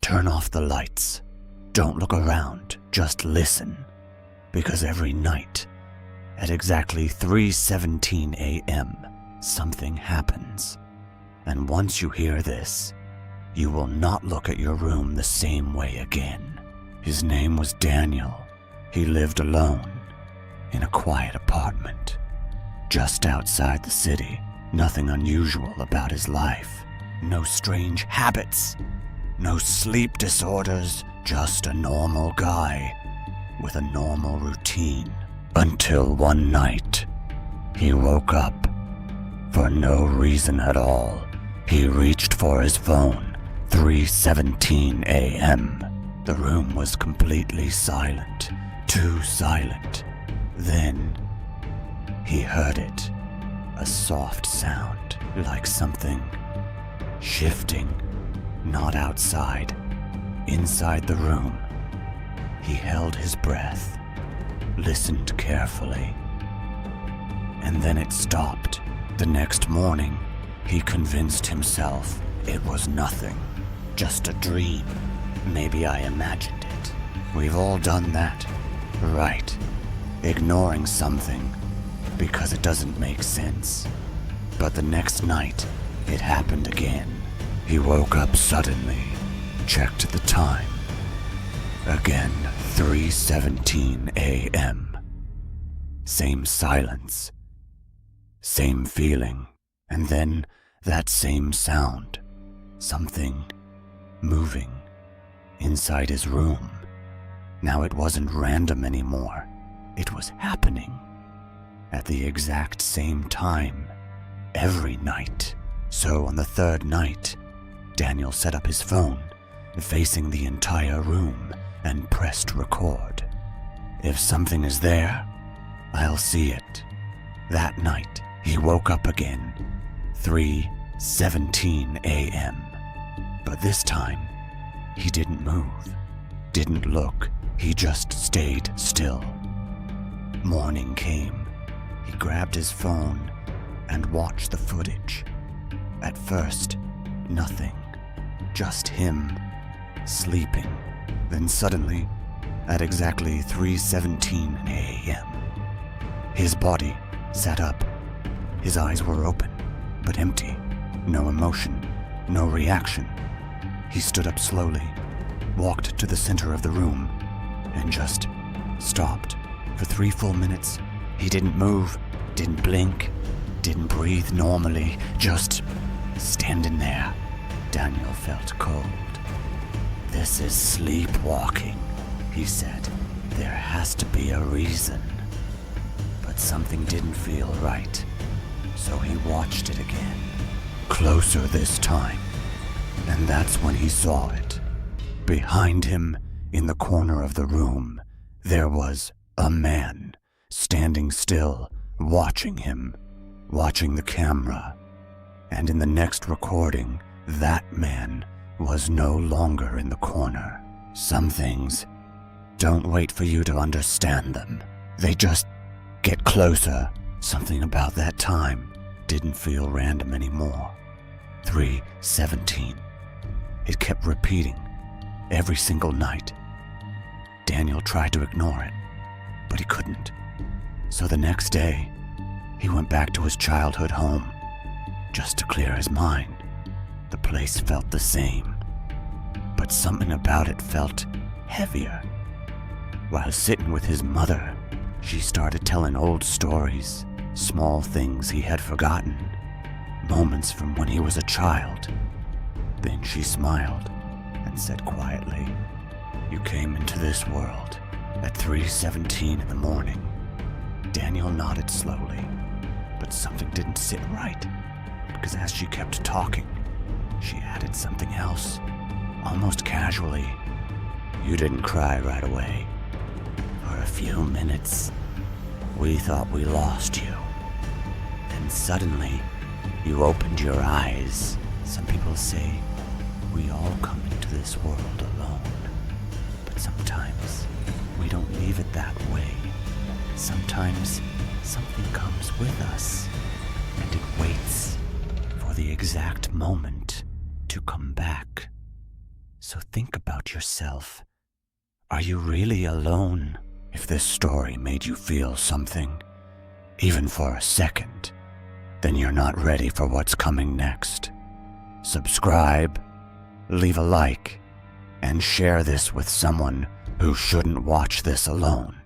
Turn off the lights. Don't look around, just listen. Because every night, at exactly 3:17 a.m., something happens. And once you hear this, you will not look at your room the same way again. His name was Daniel. He lived alone in a quiet apartment just outside the city. Nothing unusual about his life. No strange habits. No sleep disorders. Just a normal guy with a normal routine. Until one night, he woke up for no reason at all. He reached for his phone. 3:17 a.m. The room was completely silent. Too silent. Then he heard it. A soft sound, like something shifting. Not outside. Inside the room. He held his breath, listened carefully, and then it stopped. The next morning, he convinced himself it was nothing, just a dream. Maybe I imagined it. We've all done that, right? Ignoring something because it doesn't make sense. But the next night, it happened again. He woke up suddenly, checked the time. Again, 3:17 a.m. Same silence. Same feeling. And then that same sound. Something moving inside his room. Now it wasn't random anymore. It was happening. At the exact same time. Every night. So on the third night, Daniel set up his phone, facing the entire room, and pressed record. If something is there, I'll see it. That night, he woke up again, 3:17 a.m. But this time, he didn't move, didn't look, he just stayed still. Morning came. He grabbed his phone and watched the footage. At first, nothing, just him, sleeping. Then suddenly, at exactly 3:17 a.m., his body sat up. His eyes were open, but empty. No emotion, no reaction. He stood up slowly, walked to the center of the room, and just stopped. For 3 full minutes, he didn't move, didn't blink, didn't breathe normally, just standing there. Daniel felt cold. This is sleepwalking, he said. There has to be a reason. But something didn't feel right, so he watched it again. Closer this time, and that's when he saw it. Behind him, in the corner of the room, there was a man, standing still, watching him, watching the camera. And in the next recording, that man was no longer in the corner. Some things don't wait for you to understand them. They just get closer. Something about that time didn't feel random anymore. 3:17. It kept repeating every single night. Daniel tried to ignore it, but he couldn't. So the next day, he went back to his childhood home just to clear his mind. The place felt the same, but something about it felt heavier. While sitting with his mother, she started telling old stories, small things he had forgotten, moments from when he was a child. Then she smiled and said quietly, "You came into this world at 3:17 in the morning." Daniel nodded slowly, but something didn't sit right, because as she kept talking, she added something else, almost casually. "You didn't cry right away. For a few minutes, we thought we lost you. Then suddenly, you opened your eyes. Some people say we all come into this world alone, but sometimes we don't leave it that way. Sometimes something comes with us, and it waits for the exact moment to come back. So think about yourself. Are you really alone? If this story made you feel something, even for a second, then you're not ready for what's coming next. Subscribe, leave a like, and share this with someone who shouldn't watch this alone.